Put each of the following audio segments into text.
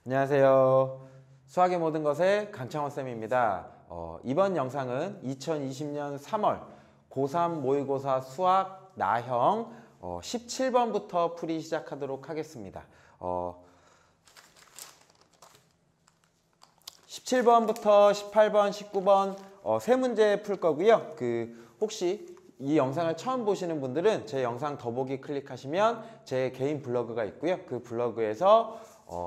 안녕하세요. 수학의 모든 것의 강창원 쌤입니다. 이번 영상은 2020년 3월 고3 모의고사 수학 나형 17번부터 풀이 시작하도록 하겠습니다. 17번부터 18번, 19번 세 문제 풀 거고요. 혹시 이 영상을 처음 보시는 분들은 제 영상 더보기 클릭하시면 제 개인 블로그가 있고요. 그 블로그에서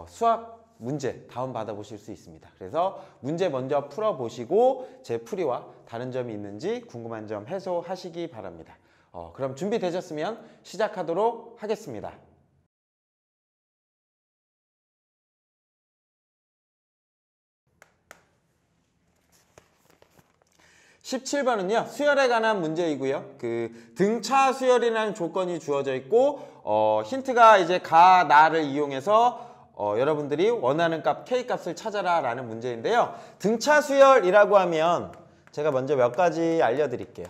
수학 문제 다운받아 보실 수 있습니다. 그래서 문제 먼저 풀어보시고 제 풀이와 다른 점이 있는지 궁금한 점 해소하시기 바랍니다. 그럼 준비되셨으면 시작하도록 하겠습니다. 17번은요 수열에 관한 문제이고요. 등차 수열이라는 조건이 주어져 있고 힌트가 이제 가, 나를 이용해서 여러분들이 원하는 값 K 값을 찾아라 라는 문제인데요. 등차 수열이라고 하면 제가 먼저 몇 가지 알려드릴게요.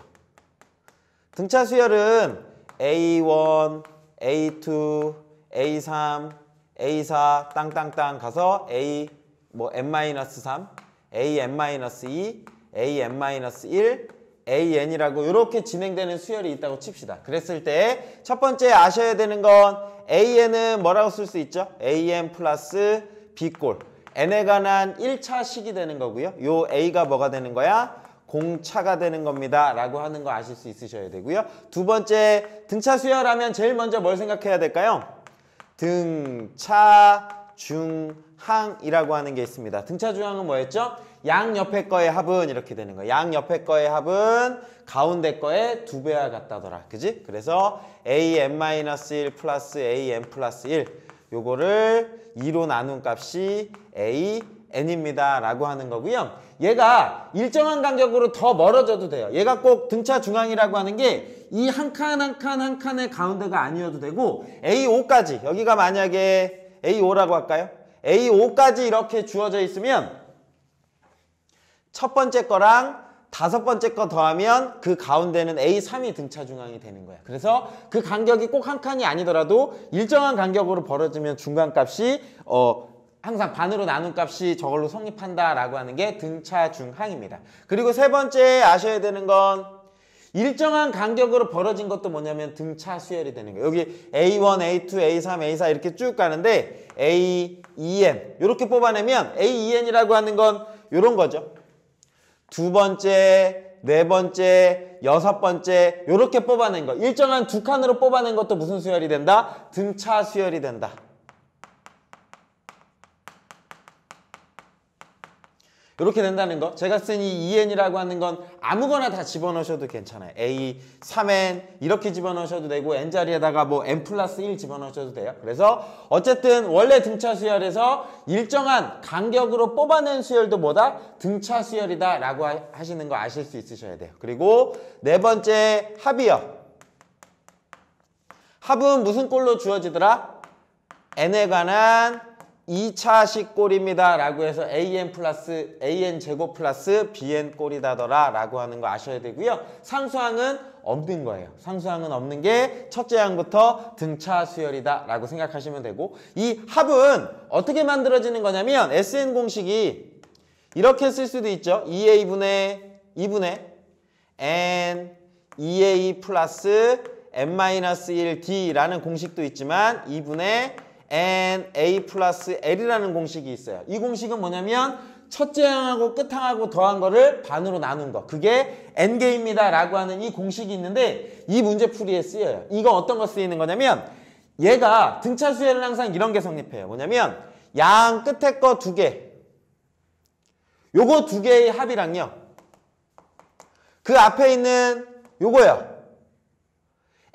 등차 수열은 A1, A2, A3, A4 땅땅땅 가서 A n-3, an-2, an-1, an이라고 이렇게 진행되는 수열이 있다고 칩시다. 그랬을 때 첫 번째 아셔야 되는 건 an은 뭐라고 쓸 수 있죠? an 플러스 b꼴. n에 관한 1차 식이 되는 거고요. 요 a가 뭐가 되는 거야? 공차가 되는 겁니다. 라고 하는 거 아실 수 있으셔야 되고요. 두 번째, 등차 수열하면 제일 먼저 뭘 생각해야 될까요? 등차 중항이라고 하는 게 있습니다. 등차 중항은 뭐였죠? 양 옆에 거의 합은 이렇게 되는 거예요. 양 옆에 거의 합은 가운데 거의 2배와 같다더라. 그지? 그래서 an-1 플러스 an 플러스 1 요거를 2로 나눈 값이 an입니다. 라고 하는 거고요. 얘가 일정한 간격으로 더 멀어져도 돼요. 얘가 꼭 등차 중앙이라고 하는 게 이 한 칸 한 칸 한 칸의 가운데가 아니어도 되고 A5까지 여기가 만약에 A5라고 할까요? A5까지 이렇게 주어져 있으면 첫 번째 거랑 다섯 번째 거 더하면 그 가운데는 A3이 등차 중앙이 되는 거야. 그래서 그 간격이 꼭 한 칸이 아니더라도 일정한 간격으로 벌어지면 중간값이 항상 반으로 나눈 값이 저걸로 성립한다라고 하는 게 등차 중항입니다. 그리고 세 번째 아셔야 되는 건 일정한 간격으로 벌어진 것도 뭐냐면 등차 수열이 되는 거예요. 여기 A1, A2, A3, A4 이렇게 쭉 가는데 A2N 이렇게 뽑아내면 A2N이라고 하는 건 이런 거죠. 두 번째, 네 번째, 여섯 번째 이렇게 뽑아낸 거. 일정한 두 칸으로 뽑아낸 것도 무슨 수열이 된다? 등차 수열이 된다. 이렇게 된다는 거. 제가 쓴 이 2n이라고 하는 건 아무거나 다 집어넣으셔도 괜찮아요. A, 3n 이렇게 집어넣으셔도 되고 n 자리에다가 뭐 n 플러스 1 집어넣으셔도 돼요. 그래서 어쨌든 원래 등차 수열에서 일정한 간격으로 뽑아낸 수열도 뭐다? 등차 수열이다 라고 하시는 거 아실 수 있으셔야 돼요. 그리고 네 번째 합이요. 합은 무슨 꼴로 주어지더라? n에 관한 2차식 꼴입니다 라고 해서 an 플러스 an 제곱 플러스 bn 꼴이다더라 라고 하는 거 아셔야 되고요. 상수항은 없는 거예요. 상수항은 없는 게 첫째 항부터 등차 수열이다 라고 생각하시면 되고, 이 합은 어떻게 만들어지는 거냐면 SN 공식이 이렇게 쓸 수도 있죠. 2a분의 n 2a 플러스 n-1 d라는 공식도 있지만 2분의 n-a 플러스 l이라는 공식이 있어요. 이 공식은 뭐냐면 첫째 항하고 끝항하고 더한 거를 반으로 나눈 거. 그게 n개입니다 라고 하는 이 공식이 있는데 이 문제풀이에 쓰여요. 이거 어떤 거 쓰이는 거냐면 얘가 등차 수열은 항상 이런 게 성립해요. 뭐냐면 양 끝에 거 두 개, 요거 두 개의 합이랑요 그 앞에 있는 요거요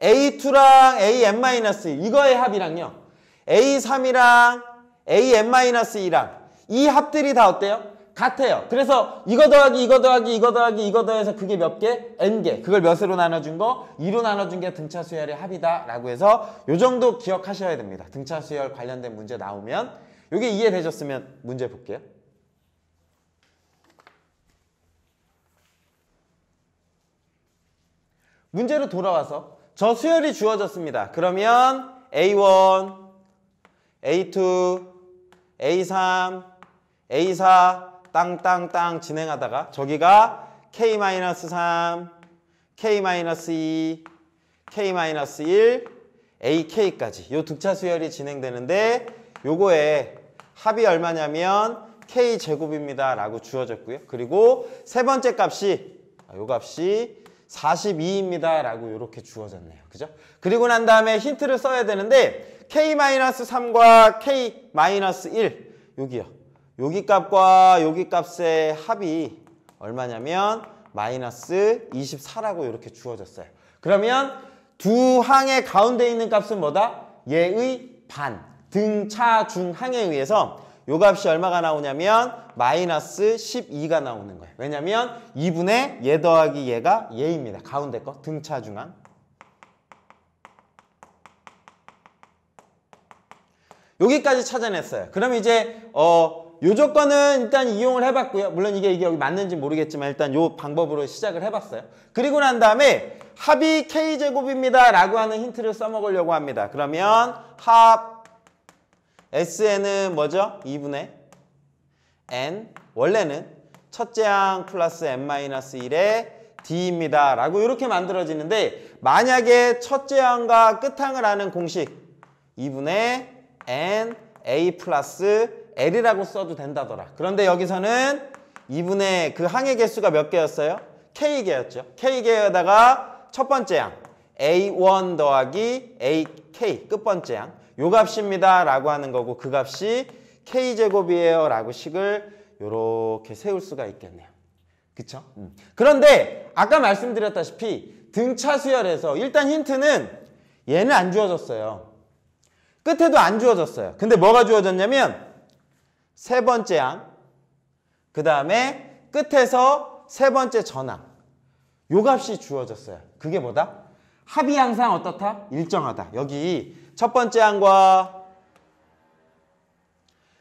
A2랑 AN-1 이거의 합이랑요 A3이랑 AN-2랑 이 합들이 다 어때요? 같아요. 그래서 이거 더하기 이거 더하기 이거 더하기 이거 더해서 그게 몇 개? N개. 그걸 몇으로 나눠준 거? 2로 나눠준 게 등차 수열의 합이다 라고 해서 요 정도 기억하셔야 됩니다. 등차 수열 관련된 문제 나오면. 요게 이해되셨으면 문제 볼게요. 문제로 돌아와서 저 수열이 주어졌습니다. 그러면 A1, A2, A3, A4 땅땅땅 진행하다가 저기가 K-3, K-2, K-1, AK까지 요 등차 수열이 진행되는데 요거에 합이 얼마냐면 K제곱입니다 라고 주어졌고요. 그리고 세 번째 값이 요 값이 42입니다 라고 이렇게 주어졌네요. 그죠? 그리고 난 다음에 힌트를 써야 되는데 K-3과 K-1 여기요. 여기 값과 여기 값의 합이 얼마냐면 마이너스 24라고 이렇게 주어졌어요. 그러면 두 항의 가운데 있는 값은 뭐다? 얘의 반, 등차 중항에 의해서 요 값이 얼마가 나오냐면 마이너스 12가 나오는 거예요. 왜냐면 2분의 얘 더하기 얘가 얘입니다. 가운데 거 등차 중항. 여기까지 찾아냈어요. 그럼 이제 요 조건은 일단 이용을 해봤고요. 물론 이게 여기 맞는지 모르겠지만 일단 요 방법으로 시작을 해봤어요. 그리고 난 다음에 합이 K제곱입니다 라고 하는 힌트를 써먹으려고 합니다. 그러면 합 SN은 뭐죠? 2분의 N 원래는 첫째 항 플러스 N-1의 D입니다 라고 이렇게 만들어지는데 만약에 첫째 항과 끝항을 아는 공식 2분의 N A 플러스 L이라고 써도 된다더라. 그런데 여기서는 2분의 그 항의 개수가 몇 개였어요? K개였죠. K개에다가 첫 번째 항 A1 더하기 AK 끝번째 항 요 값입니다 라고 하는 거고 그 값이 K제곱이에요 라고 식을 요렇게 세울 수가 있겠네요. 그쵸? 그런데 아까 말씀드렸다시피 등차 수열에서 일단 힌트는 얘는 안 주어졌어요. 끝에도 안 주어졌어요. 근데 뭐가 주어졌냐면 세 번째 항, 그 다음에 끝에서 세 번째 전항 요 값이 주어졌어요. 그게 뭐다? 합이 항상 어떻다? 일정하다. 여기 첫 번째 항과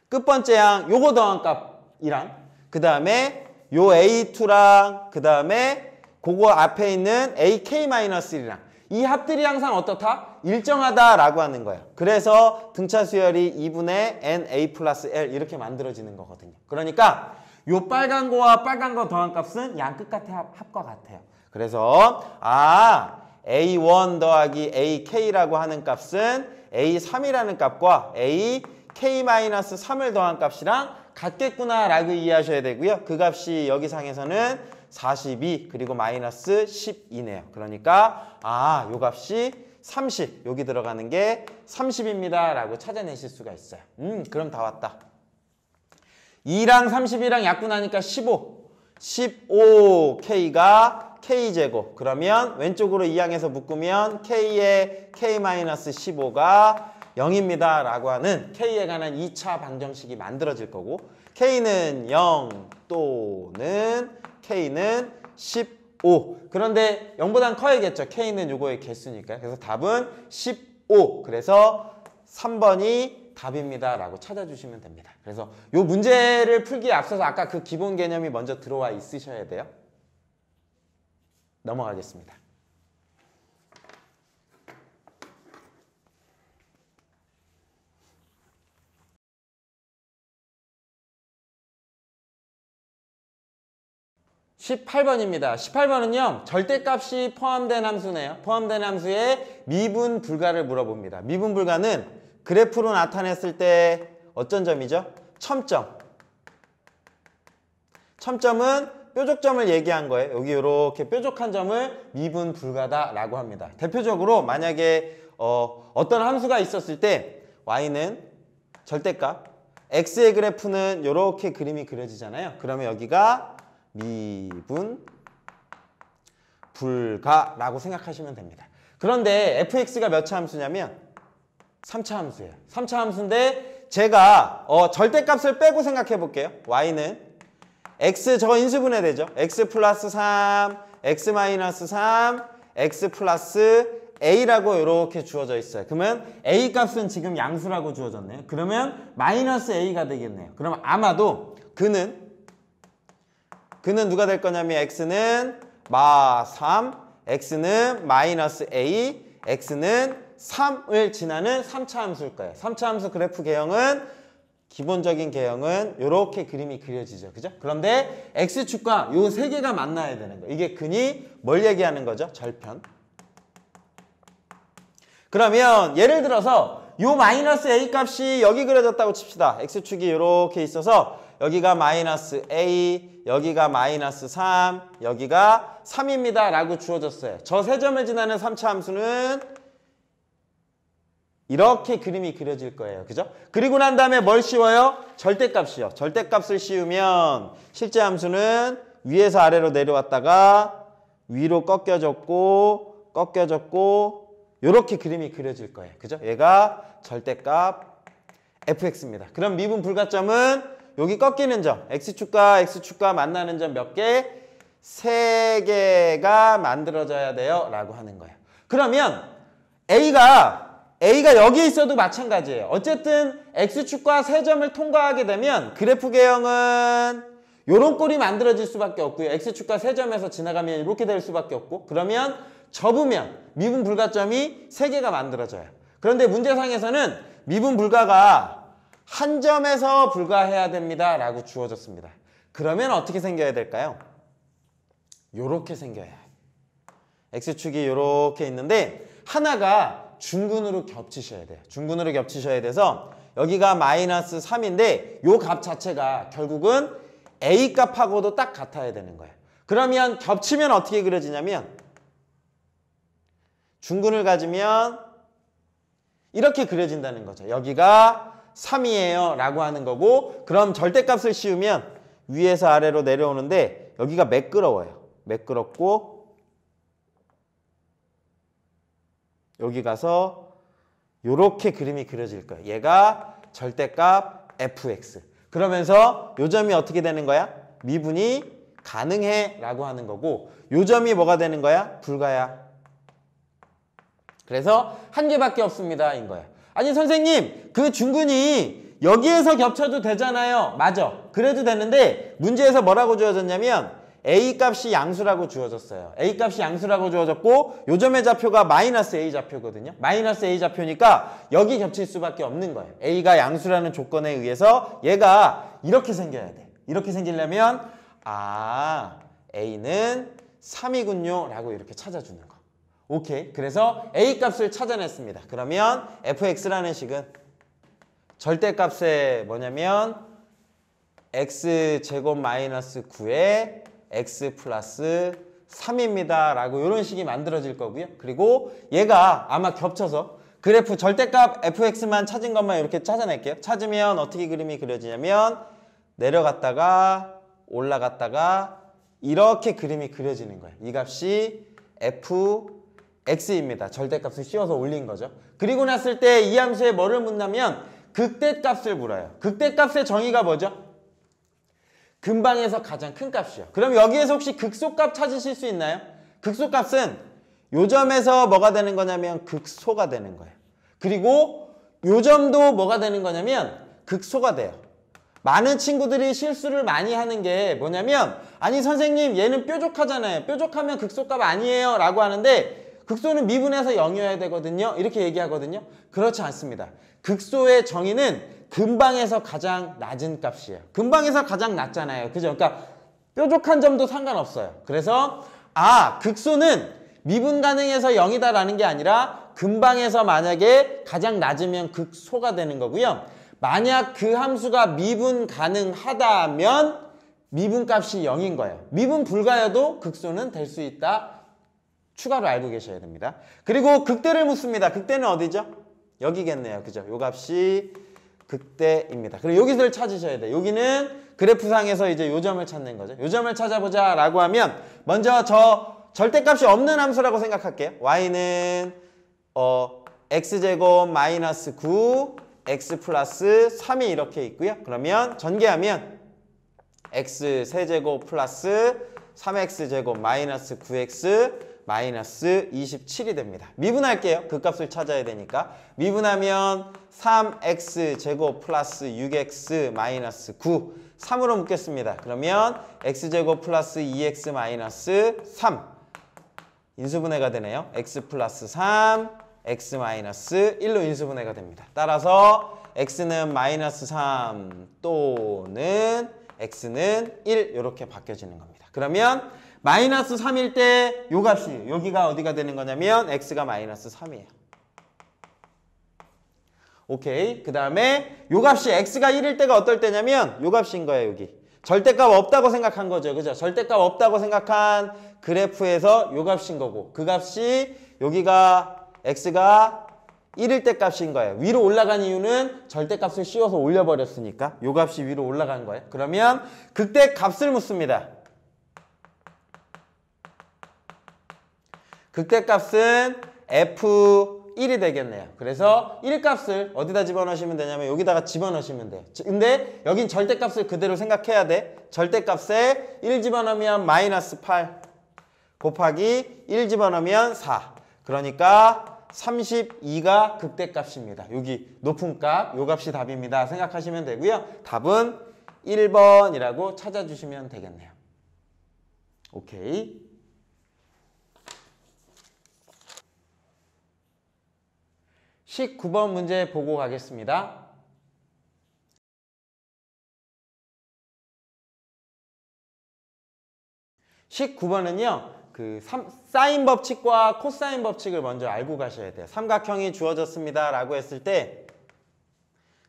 끝번째 항 요거 더한 값이랑 그 다음에 요 A2랑 그 다음에 그거 앞에 있는 AK-1이랑 이 합들이 항상 어떻다? 일정하다라고 하는 거예요. 그래서 등차 수열이 2분의 NA 플러스 L 이렇게 만들어지는 거거든요. 그러니까 요 빨간 거와 빨간 거 더한 값은 양 끝같의 합과 같아요. 그래서 A1 더하기 AK라고 하는 값은 A3이라는 값과 AK-3을 더한 값이랑 같겠구나 라고 이해하셔야 되고요. 그 값이 여기 상에서는 42 그리고 마이너스 12네요. 그러니까 요 값이 30 여기 들어가는 게 30입니다 라고 찾아내실 수가 있어요. 그럼 다 왔다. 2랑 30이랑 약분하니까 15 15K가 K제곱 그러면 왼쪽으로 2항에서 묶으면 K의 K-15가 0입니다 라고 하는 K에 관한 2차 방정식이 만들어질 거고 K는 0 또는 K는 15 그런데 0보단 커야겠죠. K는 요거의 개수니까. 그래서 답은 15 그래서 3번이 답입니다 라고 찾아주시면 됩니다. 그래서 요 문제를 풀기에 앞서서 아까 그 기본 개념이 먼저 들어와 있으셔야 돼요. 넘어가겠습니다. (18번입니다) 18번은요 절대값이 포함된 함수네요. 포함된 함수의 미분 불가를 물어봅니다. 미분 불가는 그래프로 나타냈을 때 어떤 점이죠? 첨점. 첨점은 뾰족점을 얘기한 거예요. 여기 이렇게 뾰족한 점을 미분 불가다라고 합니다. 대표적으로 만약에 어떤 함수가 있었을 때 y는 절대값, x의 그래프는 이렇게 그림이 그려지잖아요. 그러면 여기가 미분 불가라고 생각하시면 됩니다. 그런데 fx가 몇 차 함수냐면 3차 함수예요. 3차 함수인데 제가 절대값을 빼고 생각해 볼게요. y는 x 저거 인수분해 되죠. x 플러스 3, x 마이너스 3, x 플러스 a라고 이렇게 주어져 있어요. 그러면 a 값은 지금 양수라고 주어졌네요. 그러면 마이너스 a가 되겠네요. 그럼 아마도 그는 누가 될 거냐면 x는 마 3, x는 마이너스 a, x는 3을 지나는 3차 함수일 거예요. 3차 함수 그래프 개형은 기본적인 개형은 이렇게 그림이 그려지죠. 그죠? 그런데 X축과 요 세 개가 만나야 되는 거예요. 이게 근이 뭘 얘기하는 거죠? 절편. 그러면 예를 들어서 요 마이너스 A 값이 여기 그려졌다고 칩시다. X축이 이렇게 있어서 여기가 마이너스 A, 여기가 마이너스 3, 여기가 3입니다. 라고 주어졌어요. 저 세 점을 지나는 3차 함수는 이렇게 그림이 그려질 거예요. 그죠? 그리고 난 다음에 뭘 씌워요? 절대값이요. 절대값을 씌우면 실제 함수는 위에서 아래로 내려왔다가 위로 꺾여졌고 이렇게 그림이 그려질 거예요. 그죠? 얘가 절대값 fx입니다. 그럼 미분 불가점은 여기 꺾이는 점, x축과 만나는 점 몇 개? 3개가 만들어져야 돼요. 라고 하는 거예요. 그러면 A가 여기 있어도 마찬가지예요. 어쨌든 X축과 세 점을 통과하게 되면 그래프 개형은 요런 꼴이 만들어질 수밖에 없고요. X축과 세 점에서 지나가면 이렇게 될 수밖에 없고, 그러면 접으면 미분 불가점이 3개가 만들어져요. 그런데 문제상에서는 미분 불가가 한 점에서 불가해야 됩니다. 라고 주어졌습니다. 그러면 어떻게 생겨야 될까요? 요렇게 생겨야 해요. X축이 요렇게 있는데 하나가 중근으로 겹치셔야 돼요. 중근으로 겹치셔야 돼서 여기가 마이너스 3인데 요 값 자체가 결국은 A 값하고도 딱 같아야 되는 거예요. 그러면 겹치면 어떻게 그려지냐면 중근을 가지면 이렇게 그려진다는 거죠. 여기가 3이에요 라고 하는 거고, 그럼 절대값을 씌우면 위에서 아래로 내려오는데 여기가 매끄러워요. 매끄럽고 여기 가서 이렇게 그림이 그려질 거예요. 얘가 절대값 fx. 그러면서 요 점이 어떻게 되는 거야? 미분이 가능해 라고 하는 거고, 요 점이 뭐가 되는 거야? 불가야. 그래서 한 개밖에 없습니다 인 거야. 아니 선생님, 그 중근이 여기에서 겹쳐도 되잖아요. 맞아. 그래도 되는데 문제에서 뭐라고 주어졌냐면 A 값이 양수라고 주어졌어요. A 값이 양수라고 주어졌고 요 점의 좌표가 마이너스 A 좌표거든요. 마이너스 A 좌표니까 여기 겹칠 수밖에 없는 거예요. A가 양수라는 조건에 의해서 얘가 이렇게 생겨야 돼. 이렇게 생기려면 A는 3이군요 라고 이렇게 찾아주는 거. 오케이. 그래서 A 값을 찾아냈습니다. 그러면 fx라는 식은 절대값에 뭐냐면 x제곱 마이너스 9에 x 플러스 3입니다 라고 이런 식이 만들어질 거고요. 그리고 얘가 아마 겹쳐서 그래프 절대값 fx만 찾은 것만 이렇게 찾아낼게요. 찾으면 어떻게 그림이 그려지냐면 내려갔다가 올라갔다가 이렇게 그림이 그려지는 거예요. 이 값이 fx입니다. 절대값을 씌워서 올린 거죠. 그리고 났을 때 이 함수에 뭐를 묻냐면 극대값을 물어요. 극대값의 정의가 뭐죠? 근방에서 가장 큰 값이요. 그럼 여기에서 혹시 극소값 찾으실 수 있나요? 극소값은 요 점에서 뭐가 되는 거냐면 극소가 되는 거예요. 그리고 요 점도 뭐가 되는 거냐면 극소가 돼요. 많은 친구들이 실수를 많이 하는 게 뭐냐면 아니 선생님 얘는 뾰족하잖아요. 뾰족하면 극소값 아니에요 라고 하는데 극소는 미분해서 0이어야 되거든요. 이렇게 얘기하거든요. 그렇지 않습니다. 극소의 정의는 근방에서 가장 낮은 값이에요. 근방에서 가장 낮잖아요. 그죠? 그러니까 뾰족한 점도 상관없어요. 그래서 극소는 미분 가능해서 0이다라는 게 아니라 근방에서 만약에 가장 낮으면 극소가 되는 거고요. 만약 그 함수가 미분 가능하다면 미분값이 0인 거예요. 미분 불가여도 극소는 될 수 있다. 추가로 알고 계셔야 됩니다. 그리고 극대를 묻습니다. 극대는 어디죠? 여기겠네요. 그죠? 요 값이 극대입니다. 그리고 여기를 찾으셔야 돼요. 여기는 그래프상에서 이제 요 점을 찾는 거죠. 요 점을 찾아보자 라고 하면 먼저 저 절대값이 없는 함수라고 생각할게요. y는 x제곱 마이너스 9 x 플러스 3이 이렇게 있고요. 그러면 전개하면 x 세제곱 플러스 3x제곱 마이너스 9x 마이너스 27이 됩니다. 미분할게요. 그 값을 찾아야 되니까. 미분하면 3x제곱 플러스 6x 마이너스 9 3으로 묶겠습니다. 그러면 x제곱 플러스 2x 마이너스 3 인수분해가 되네요. x 플러스 3 x 마이너스 1로 인수분해가 됩니다. 따라서 x는 마이너스 3 또는 x는 1 이렇게 바뀌어지는 겁니다. 그러면 마이너스 3일 때 요 값이 여기가 어디가 되는 거냐면 x가 마이너스 3이에요. 오케이. 그 다음에 요 값이 x가 1일 때가 어떨 때냐면 요 값인 거예요. 여기 절대값 없다고 생각한 거죠. 그죠? 절대값 없다고 생각한 그래프에서 요 값인 거고 그 값이 여기가 x가 1일 때 값인 거예요. 위로 올라간 이유는 절대값을 씌워서 올려버렸으니까 요 값이 위로 올라간 거예요. 그러면 그때 값을 묻습니다. 그때 값은 f1이 되겠네요. 그래서 1값을 어디다 집어넣으시면 되냐면 여기다가 집어넣으시면 돼요. 근데 여긴 절대값을 그대로 생각해야 돼. 절대값에 1 집어넣으면 마이너스 8 곱하기 1 집어넣으면 4. 그러니까 32가 극대값입니다. 여기 높은 값, 요 값이 답입니다. 생각하시면 되고요. 답은 1번이라고 찾아주시면 되겠네요. 오케이. 19번 문제 보고 가겠습니다. (19번은요) 그 사인 법칙과 코사인 법칙을 먼저 알고 가셔야 돼요. 삼각형이 주어졌습니다 라고 했을 때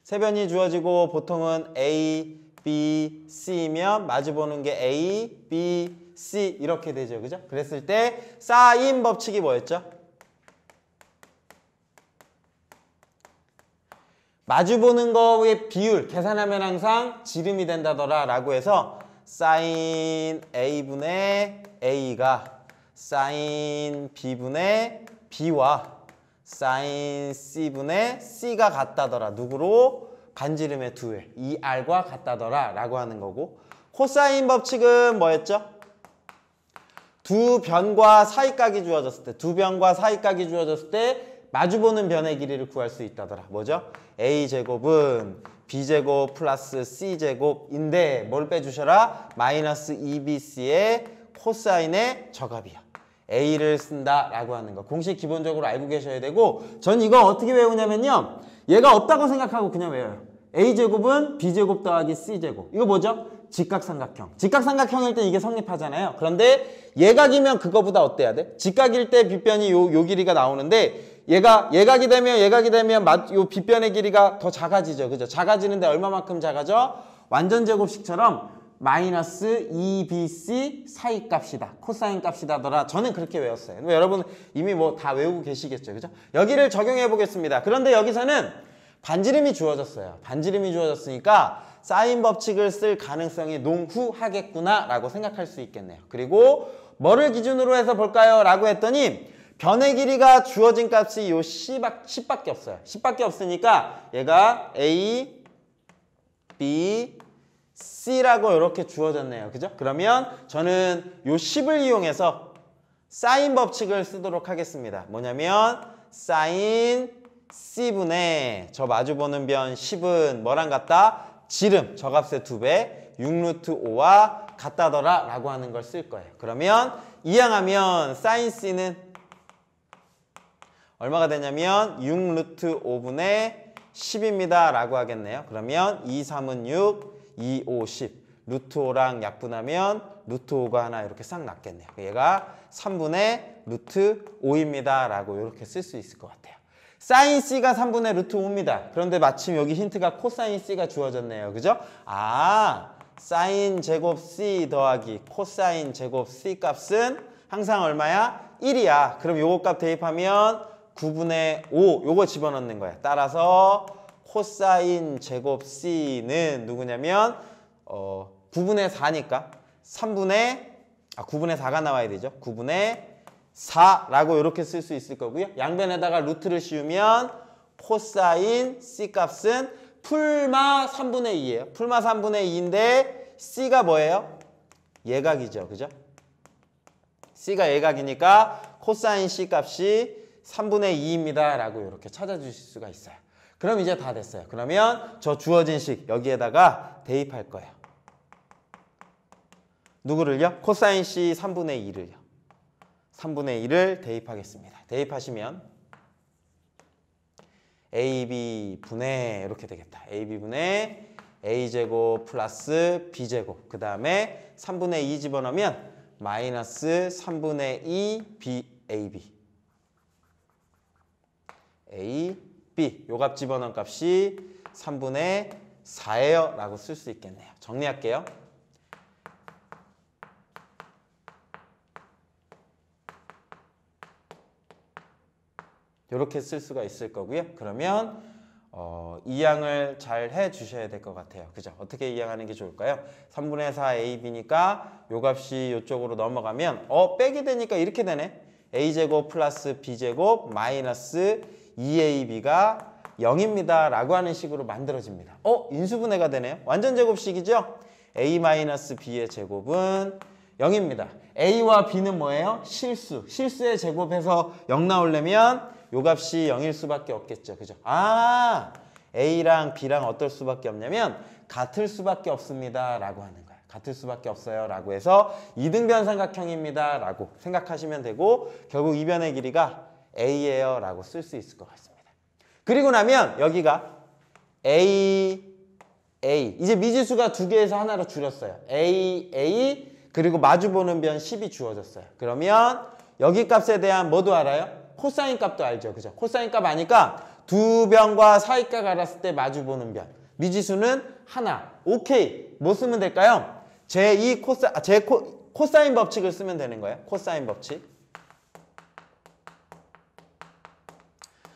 세변이 주어지고 보통은 A, B, C면 마주보는 게 A, B, C 이렇게 되죠. 그죠? 그랬을 때 사인 법칙이 뭐였죠? 마주보는 거의 비율 계산하면 항상 지름이 된다더라 라고 해서 사인 A분의 A가 사인 B분의 B와 사인 C분의 C가 같다더라. 누구로? 반지름의 두 회, 이 R과 같다더라 라고 하는 거고 코사인 법칙은 뭐였죠? 두 변과 사이각이 주어졌을 때 두 변과 사이각이 주어졌을 때 마주보는 변의 길이를 구할 수 있다더라. 뭐죠? A제곱은 B제곱 플러스 C제곱인데 뭘 빼주셔라? 마이너스 2BC의 코사인의 저값이야. A를 쓴다 라고 하는 거. 공식 기본적으로 알고 계셔야 되고 전 이거 어떻게 외우냐면요. 얘가 없다고 생각하고 그냥 외워요. A제곱은 B제곱 더하기 C제곱. 이거 뭐죠? 직각삼각형. 직각삼각형일 때 이게 성립하잖아요. 그런데 예각이면 그거보다 어때야 돼? 직각일 때 빗변이 요 길이가 나오는데 얘가 예각이 되면 요 빗변의 길이가 더 작아지죠. 그죠? 작아지는데 얼마만큼 작아져? 완전 제곱식처럼 마이너스 2bc 사이 값이다. 코사인 값이다더라. 저는 그렇게 외웠어요. 여러분 이미 뭐 다 외우고 계시겠죠. 그죠? 여기를 적용해 보겠습니다. 그런데 여기서는 반지름이 주어졌어요. 반지름이 주어졌으니까 사인 법칙을 쓸 가능성이 농후하겠구나 라고 생각할 수 있겠네요. 그리고 뭐를 기준으로 해서 볼까요? 라고 했더니 변의 길이가 주어진 값이 요 10밖에 없어요. 10밖에 없으니까 얘가 A, B, C라고 이렇게 주어졌네요. 그죠? 그러면 저는 요 10을 이용해서 사인 법칙을 쓰도록 하겠습니다. 뭐냐면 사인 C분의 저 마주보는 변 10은 뭐랑 같다? 지름, 저 값의 2배, 6루트 5와 같다더라 라고 하는 걸 쓸 거예요. 그러면 이항하면 사인 C는 얼마가 되냐면 6루트 5분의 10입니다 라고 하겠네요. 그러면 2, 3은 6, 2, 5, 10. 루트 5랑 약분하면 루트 5가 하나 이렇게 싹 났겠네요. 얘가 3분의 루트 5입니다 라고 이렇게 쓸 수 있을 것 같아요. 사인 C가 3분의 루트 5입니다. 그런데 마침 여기 힌트가 코사인 C가 주어졌네요. 그죠? 아, 사인 제곱 C 더하기 코사인 제곱 C 값은 항상 얼마야? 1이야. 그럼 요거 값 대입하면 9분의 5 요거 집어넣는 거야. 따라서 코사인 제곱 C는 누구냐면 9분의 4니까 9분의 4가 나와야 되죠. 9분의 4라고 이렇게 쓸 수 있을 거고요. 양변에다가 루트를 씌우면 코사인 C 값은 풀마 3분의 2예요. 풀마 3분의 2인데 C가 뭐예요? 예각이죠. 그죠? C가 예각이니까 코사인 C 값이 3분의 2입니다. 라고 이렇게 찾아주실 수가 있어요. 그럼 이제 다 됐어요. 그러면 저 주어진 식 여기에다가 대입할 거예요. 누구를요? 코사인 C 3분의 2를요. 3분의 1을 대입하겠습니다. 대입하시면 AB 분의 이렇게 되겠다. AB 분의 A제곱 플러스 B제곱. 그 다음에 3분의 2 집어넣으면 마이너스 3분의 2 BAB. A, B. 요 값 집어넣은 값이 3분의 4예요. 라고 쓸 수 있겠네요. 정리할게요. 이렇게 쓸 수가 있을 거고요. 그러면 이 양을 잘 해주셔야 될 것 같아요. 그죠? 어떻게 이양하는 게 좋을까요? 3분의 4 AB니까 요 값이 이쪽으로 넘어가면 빼기 되니까 이렇게 되네. A제곱 플러스 B제곱 마이너스 2AB가 0입니다. 라고 하는 식으로 만들어집니다. 인수분해가 되네요. 완전 제곱식이죠? A 마이너스 B의 제곱은 0입니다. A와 B는 뭐예요? 실수. 실수의 제곱해서 0 나오려면 요 값이 0일 수밖에 없겠죠. 그죠? A랑 B랑 어떨 수밖에 없냐면 같을 수밖에 없습니다. 라고 하는 거예요. 같을 수밖에 없어요. 라고 해서 이등변 삼각형입니다. 라고 생각하시면 되고 결국 이 변의 길이가 A예요. 라고 쓸 수 있을 것 같습니다. 그리고 나면 여기가 A 이제 미지수가 두 개에서 하나로 줄였어요. A 그리고 마주보는 변 10이 주어졌어요. 그러면 여기 값에 대한 뭐도 알아요? 코사인 값도 알죠. 그죠? 코사인 값 아니까 두 변과 사이값 알았을 때 마주보는 변. 미지수는 하나. 오케이. 뭐 쓰면 될까요? 코사인 법칙을 쓰면 되는 거예요. 코사인 법칙.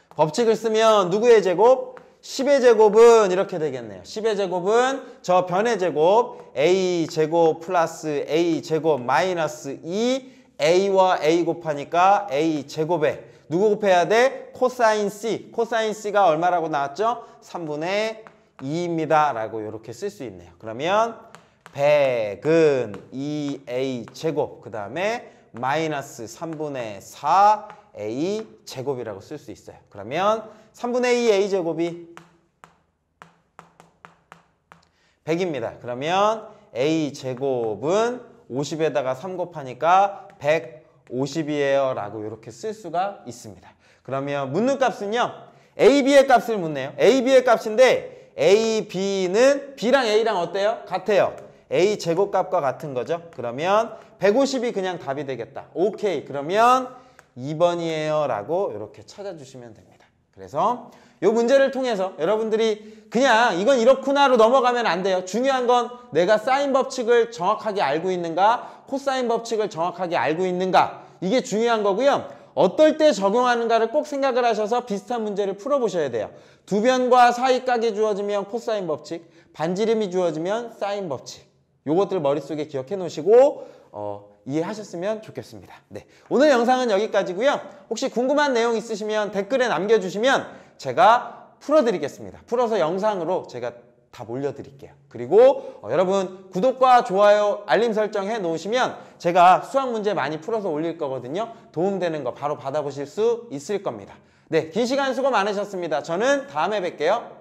법칙을 쓰면 누구의 제곱? 10의 제곱은 이렇게 되겠네요. 10의 제곱은 저 변의 제곱 A제곱 플러스 A제곱 마이너스 2 A와 A 곱하니까 A제곱에 누구 곱해야 돼? 코사인 C. 코사인 C가 얼마라고 나왔죠? 3분의 2입니다. 라고 이렇게 쓸 수 있네요. 그러면 100은 2A제곱 그 다음에 마이너스 3분의 4A제곱이라고 쓸 수 있어요. 그러면 3분의 2 A제곱이 100입니다. 그러면 A제곱은 50에다가 3 곱하니까 150이에요. 라고 이렇게 쓸 수가 있습니다. 그러면 묻는 값은요. A, B의 값을 묻네요. A, B의 값인데 A, B는 B랑 A랑 어때요? 같아요. A 제곱값과 같은 거죠. 그러면 150이 그냥 답이 되겠다. 오케이. 그러면 2번이에요. 라고 이렇게 찾아주시면 됩니다. 그래서 이 문제를 통해서 여러분들이 그냥 이건 이렇구나로 넘어가면 안 돼요. 중요한 건 내가 사인 법칙을 정확하게 알고 있는가, 코사인 법칙을 정확하게 알고 있는가, 이게 중요한 거고요. 어떨 때 적용하는가를 꼭 생각을 하셔서 비슷한 문제를 풀어보셔야 돼요. 두 변과 사이각이 주어지면 코사인 법칙, 반지름이 주어지면 사인 법칙. 요것들 머릿속에 기억해 놓으시고 이해하셨으면 좋겠습니다. 네, 오늘 영상은 여기까지고요. 혹시 궁금한 내용 있으시면 댓글에 남겨주시면 제가 풀어드리겠습니다. 풀어서 영상으로 제가 답 올려드릴게요. 그리고 여러분 구독과 좋아요, 알림 설정 해 놓으시면 제가 수학 문제 많이 풀어서 올릴 거거든요. 도움되는 거 바로 받아보실 수 있을 겁니다. 네, 긴 시간 수고 많으셨습니다. 저는 다음에 뵐게요.